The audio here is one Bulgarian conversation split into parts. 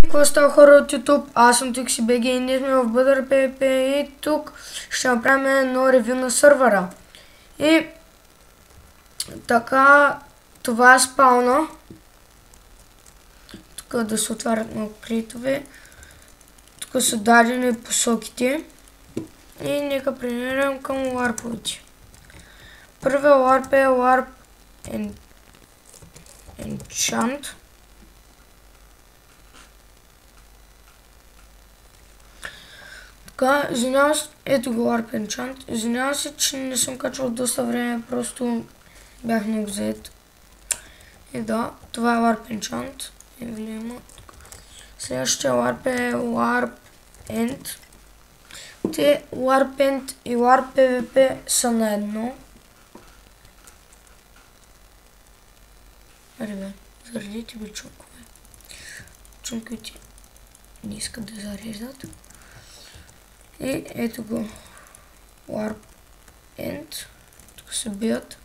Какво става, хора от YouTube? Аз съм TuxiBG и ние сме в ButterPP и тук ще направим едно ревю на сървъра. И така, това е спауна. Тук да се отварят много критове. Тук са дадени посоките. И нека преминем към ларповете. Първият ларп е ларп Enchant. Така, извинявам се, ето го Warp Enchant. Извинявам се, че не съм качвал доста време, просто бях много заед. И да, това е Warp Enchant. Следващия Warp е Warp End. Те Warp End и Warp PvP са на едно. Ребе, заредите бе чункове. Чунковете не искат да зареждат. И ето го Warp End. Тук се бият.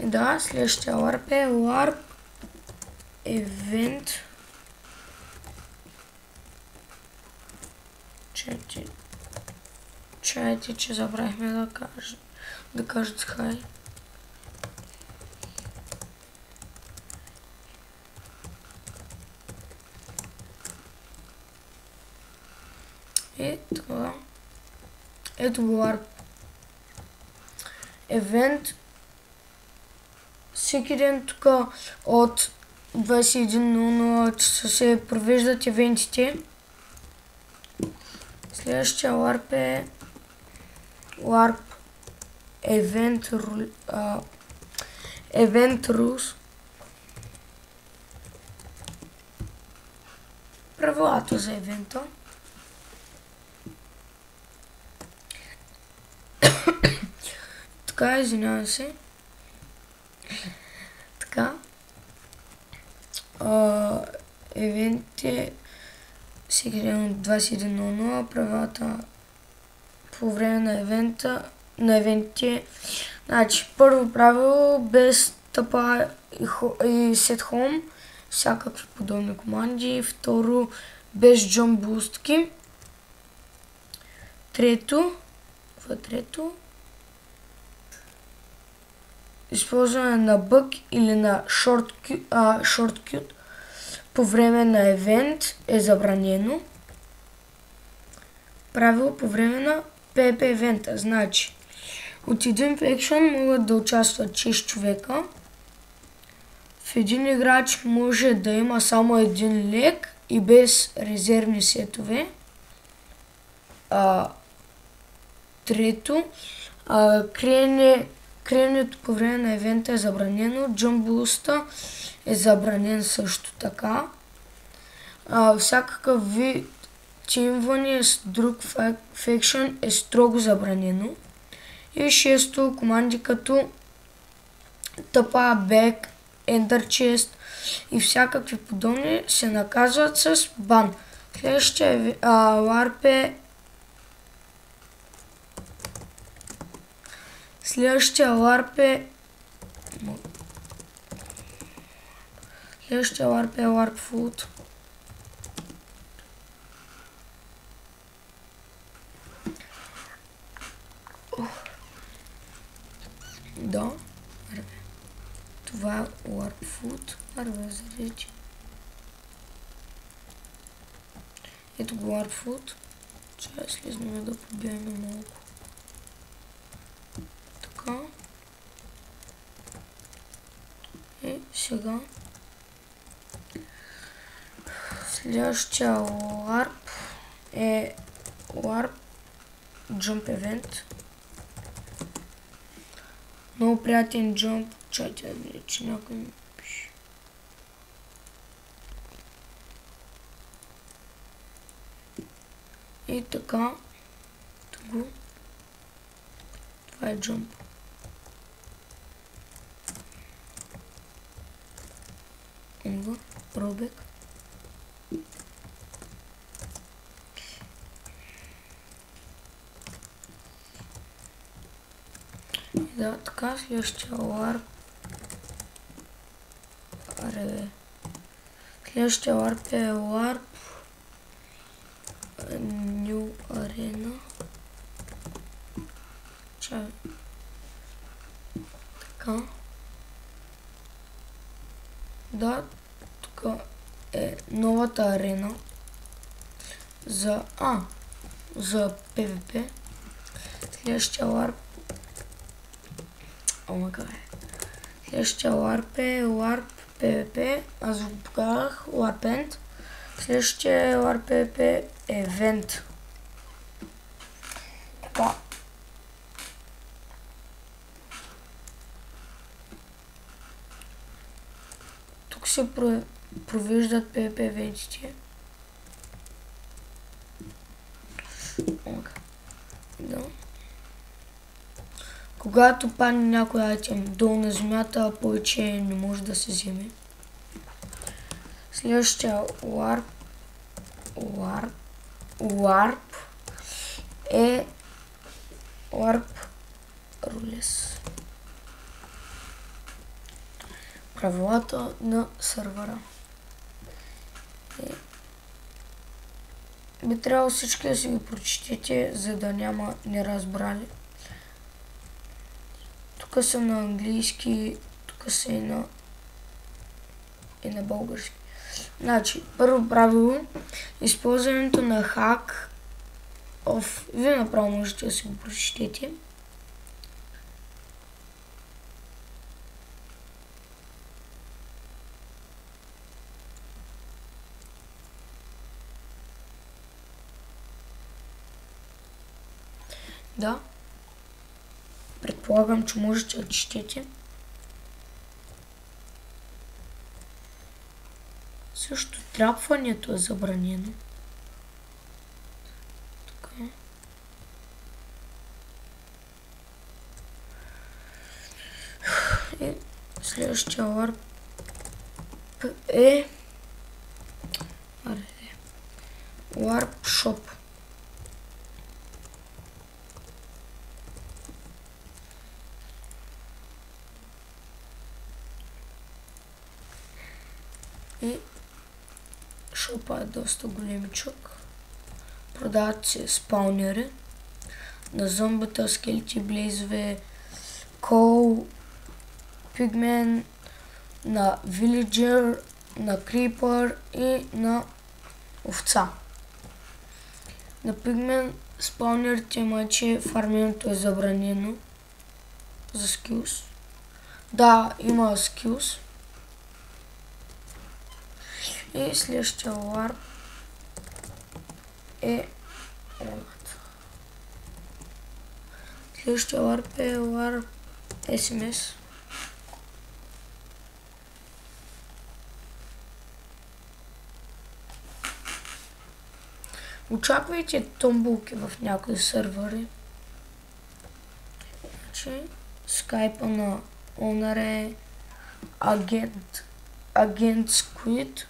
И да, следващия Warp е Warp Event. Чайте, че забравихме да кажат хай. И това. Ето го Warp Event. Всеки ден тук от 21:00 часа се провеждат евентите. Следващия Warp е Warp Event Rules. Правилата за евента. Така, извинявам се. Така. Евентите всеки ден от 21:00. Правилата по време на евентите. Значи, първо правило, без тъпа и set home, всякакви подобни команди. Второ, без jump boostки. Трето, използване на бъг или на shortcut по време на евент е забранено. Правило по време на PvP евента. Значи, от един фекшън могат да участват 6 човека. В един играч може да има само един лек и без резервни сетове. Трето, криенето по време на евента е забранено. Jump boost е забранен също така. Всякакъв вид тимване с друг фекшън е строго забранено. И шесто, команди като тъпа, back, ender chest и всякакви подобни се наказват с бан. Следващия Warp е Warp Food. Да. Това е Warp Food. Заречи. Ето го Warp Food. Чай слизаме да побиеме малко. Така. И сега. Следващия Warp е Warp Jump Event. Много приятен jump. Чайте да видя, че някой ми пише. И така. Това е jump. Пробег. Да, така, следващия Warp Следващия warp е warp New Arena. Така. Да, тук е новата арена за PvP. Следващия warp Следващия warp е warp PvP. Аз го показах. Warp End. Следващия warp PvP е Event. Така. Тук се провеждат PvP евентите. Да. Когато падне някой айтем долу на земята, повече не може да се вземе. Следващия warp е warp rules. Правилата на сървъра. Би трябвало всички да си ги прочетете, за да няма неразбрали. Тук са на английски, тук са и на български. Значи, първо правило, използването на hack off. Вие направо можете да си го прочетете. Да. Предполагам, че можете да четете. Също трапването е забранено. Така. И следващия warp е warp shop. И шопа е доста големичък. Продават се спаунери на зомбата, скелети, блейзове, кол, пигмен, на вилиджер, на крипър и на овца. На пигмен спаунерите има, че фармирането е забранено за скилс. Да, има скилс. И следващия warp е Следващия warp е warp SMS. Очаквайте томбулки в някои сървъри. Значи, скайпа на Owner е Agent Squid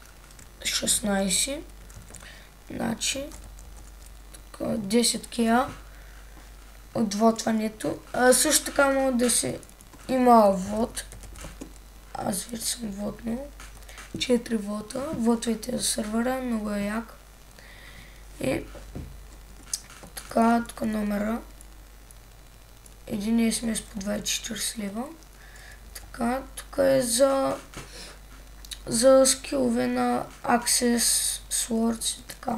16. Значи, 10 кея от вотването. Също така може да се има вод. Аз вече съм вотнал. 4 вота. Вотвайте за сървъра, много е як. И така, тук номера. Един SMS по 24 лева. Така, тук е за скилове на Access, Swords и така.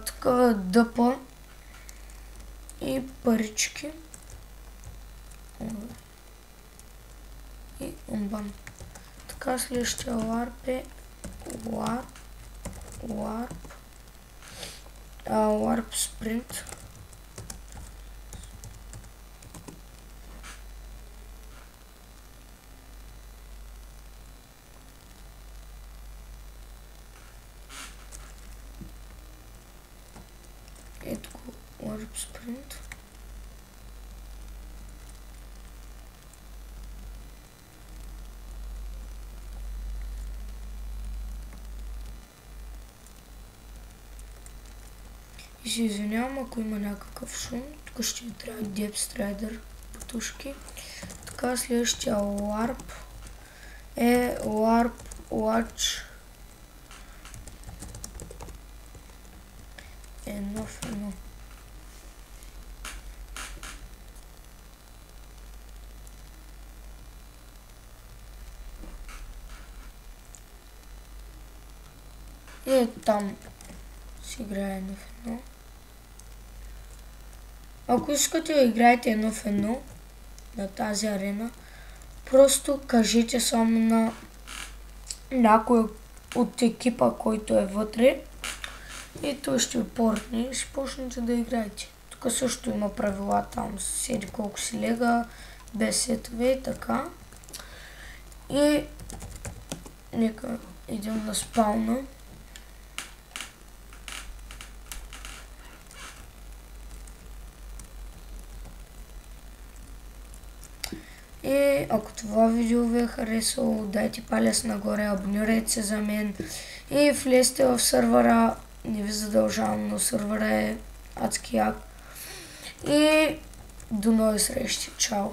Тук дъпа и парички. И умбан. Така, следващия warp е warp sprint. Ето го, warp sprint. И се извинявам, ако има някакъв шум. Тук ще ви трябва Depth Strider пътушки. Така, следващия warp е warp watch едно в едно. И там си играе едно в едно. Ако искате да играете едно в едно на тази арена, просто кажете само на някой от екипа, който е вътре и той ще ви портне и ще почнете да играете. Тук също има правила там, седи колко си лега, без сетове и така. И нека идем на спауна. И ако това видео ви е харесало, дайте палец нагоре, абонирайте се за мен и влезте в сървъра. Не ви задължавам, но сървъра е адски як. И до нови срещи. Чао!